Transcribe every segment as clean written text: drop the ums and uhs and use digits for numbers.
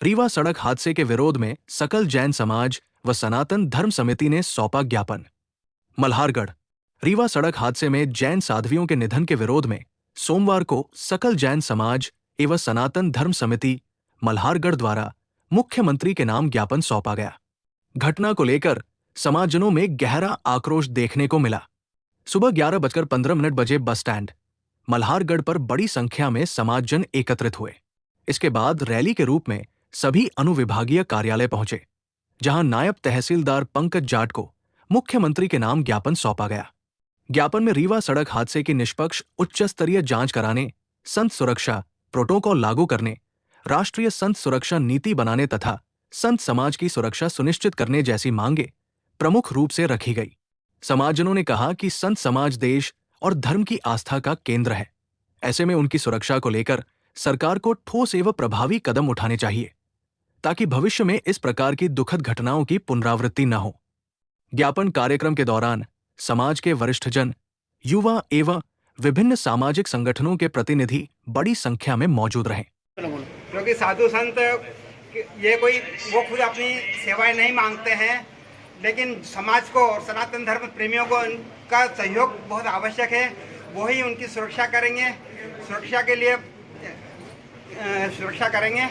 रीवा सड़क हादसे के विरोध में सकल जैन समाज व सनातन धर्म समिति ने सौंपा ज्ञापन। मल्हारगढ़। रीवा सड़क हादसे में जैन साध्वियों के निधन के विरोध में सोमवार को सकल जैन समाज एवं सनातन धर्म समिति मल्हारगढ़ द्वारा मुख्यमंत्री के नाम ज्ञापन सौंपा गया। घटना को लेकर समाजजनों में गहरा आक्रोश देखने को मिला। सुबह 11:15 बजे बस स्टैंड मल्हारगढ़ पर बड़ी संख्या में समाजजन एकत्रित हुए। इसके बाद रैली के रूप में सभी अनुविभागीय कार्यालय पहुंचे, जहां नायब तहसीलदार पंकज जाट को मुख्यमंत्री के नाम ज्ञापन सौंपा गया। ज्ञापन में रीवा सड़क हादसे की निष्पक्ष उच्च स्तरीय जांच कराने, संत सुरक्षा प्रोटोकॉल लागू करने, राष्ट्रीय संत सुरक्षा नीति बनाने तथा संत समाज की सुरक्षा सुनिश्चित करने जैसी मांगे प्रमुख रूप से रखी गई। समाजजनों ने कहा कि संत समाज देश और धर्म की आस्था का केंद्र है। ऐसे में उनकी सुरक्षा को लेकर सरकार को ठोस एवं प्रभावी कदम उठाने चाहिए, ताकि भविष्य में इस प्रकार की दुखद घटनाओं की पुनरावृत्ति न हो। ज्ञापन कार्यक्रम के दौरान समाज के वरिष्ठजन, युवा एवं विभिन्न सामाजिक संगठनों के प्रतिनिधि बड़ी संख्या में मौजूद रहे। क्योंकि साधु संत ये कोई वो खुद अपनी सेवाएं नहीं मांगते हैं, लेकिन समाज को और सनातन धर्म प्रेमियों को उनका सहयोग बहुत आवश्यक है। वो ही उनकी सुरक्षा करेंगे, सुरक्षा के लिए सुरक्षा करेंगे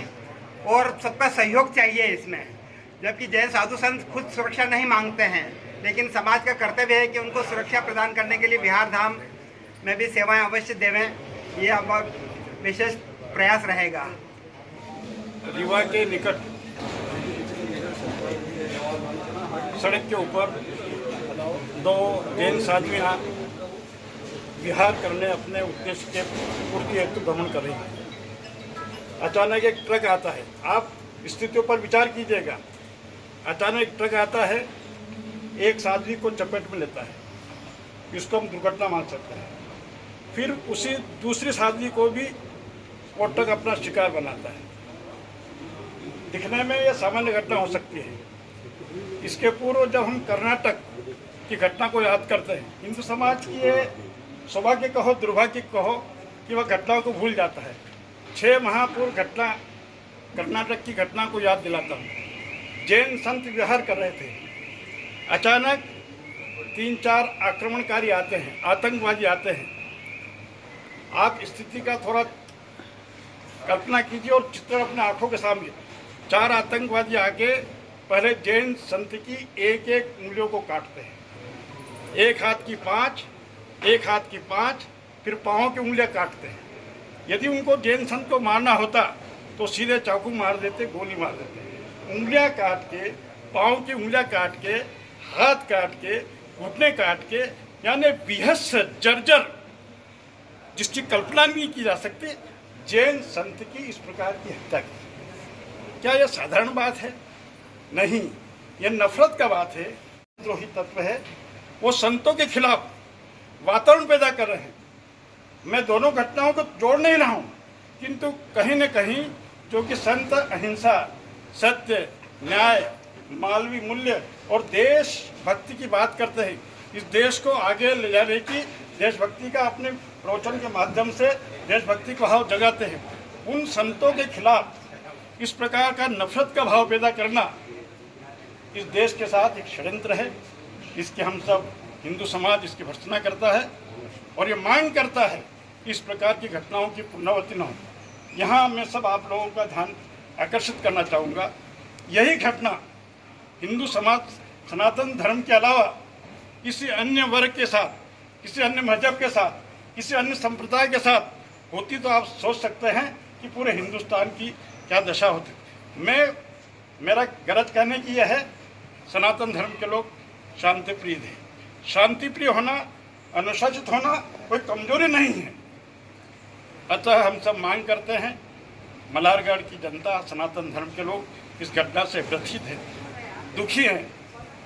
और सबका सहयोग चाहिए इसमें। जबकि जैन साधु संत खुद सुरक्षा नहीं मांगते हैं, लेकिन समाज का कर्तव्य है कि उनको सुरक्षा प्रदान करने के लिए विहार धाम में भी सेवाएं अवश्य देवें। ये हमारा विशेष प्रयास रहेगा। रीवा के निकट सड़क के ऊपर दो जैन साध्वियाँ विहार करने अपने उद्देश्य के पूर्ति हेतु भ्रमण कर रही हैं। अचानक एक ट्रक आता है। आप स्थितियों पर विचार कीजिएगा। अचानक एक ट्रक आता है, एक साध्वी को चपेट में लेता है। इसको हम दुर्घटना मान सकते हैं। फिर उसी दूसरी साध्वी को भी वो ट्रक अपना शिकार बनाता है। दिखने में यह सामान्य घटना हो सकती है। इसके पूर्व जब हम कर्नाटक की घटना को याद करते हैं, हिंदू समाज की ये सौभाग्य कहो दुर्भाग्य कहो कि वह घटनाओं को भूल जाता है। 6 माह पूर्व घटना कर्नाटक की घटना को याद दिलाता हूँ। जैन संत विहार कर रहे थे। अचानक 3-4 आक्रमणकारी आते हैं, आतंकवादी आते हैं। आप स्थिति का थोड़ा कल्पना कीजिए और चित्रण अपने आंखों के सामने। 4 आतंकवादी आके पहले जैन संत की एक उंगलियों को काटते हैं। एक हाथ की 5, फिर पाँव की उंगलियां काटते हैं। यदि उनको जैन संत को मारना होता तो सीधे चाकू मार देते, गोली मार देते। उंगलियां काट के, पाँव की उंगलियां काट के, हाथ काट के, घुटने काट के, यानी बेहद जर्जर, जिसकी कल्पना नहीं की जा सकती, जैन संत की इस प्रकार की हत्या की। क्या यह साधारण बात है? नहीं, यह नफरत का बात है। द्रोही तत्व है, वो संतों के खिलाफ वातावरण पैदा कर रहे हैं। मैं दोनों घटनाओं को जोड़ नहीं रहा हूँ, किंतु कहीं न कहीं जो कि संत अहिंसा, सत्य, न्याय, मानवीय मूल्य और देशभक्ति की बात करते हैं, इस देश को आगे ले जाने की, देशभक्ति का अपने प्रवचन के माध्यम से देशभक्ति का भाव जगाते हैं, उन संतों के खिलाफ इस प्रकार का नफरत का भाव पैदा करना इस देश के साथ एक षड्यंत्र है। इसके हम सब हिंदू समाज इसकी भर्त्सना करता है और ये मांग करता है कि इस प्रकार की घटनाओं की पुनरावृत्ति न हो। यहाँ मैं सब आप लोगों का ध्यान आकर्षित करना चाहूँगा। यही घटना हिंदू समाज, सनातन धर्म के अलावा किसी अन्य वर्ग के साथ, किसी अन्य मजहब के साथ, किसी अन्य संप्रदाय के साथ होती तो आप सोच सकते हैं कि पूरे हिंदुस्तान की क्या दशा होती। मेरा गरज कहने की यह है, सनातन धर्म के लोग शांति प्रिय थे। शांति प्रिय होना, अनुशासित होना कोई कमजोरी नहीं है। अतः हम सब मांग करते हैं, मल्हारगढ़ की जनता, सनातन धर्म के लोग इस घटना से व्यथित हैं, दुखी हैं।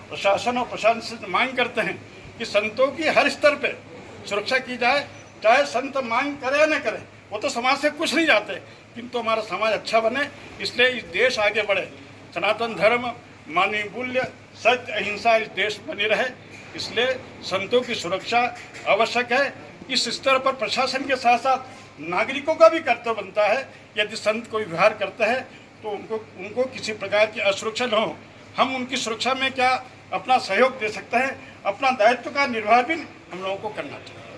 प्रशासन और प्रशासन से मांग करते हैं कि संतों की हर स्तर पे सुरक्षा की जाए। चाहे संत मांग करे या न करे, वो तो समाज से कुछ नहीं जाते, किंतु हमारा समाज अच्छा बने, इसलिए इस देश आगे बढ़े। सनातन धर्म, मानवीय मूल्य, सत्य, अहिंसा इस देश बनी रहे, इसलिए संतों की सुरक्षा आवश्यक है। इस स्तर पर प्रशासन के साथ साथ नागरिकों का भी कर्तव्य बनता है। यदि संत कोई व्यवहार करते हैं तो उनको उनको किसी प्रकार की असुरक्षा न हो, हम उनकी सुरक्षा में क्या अपना सहयोग दे सकते हैं, अपना दायित्व का निर्वाह भी हम लोगों को करना चाहिए।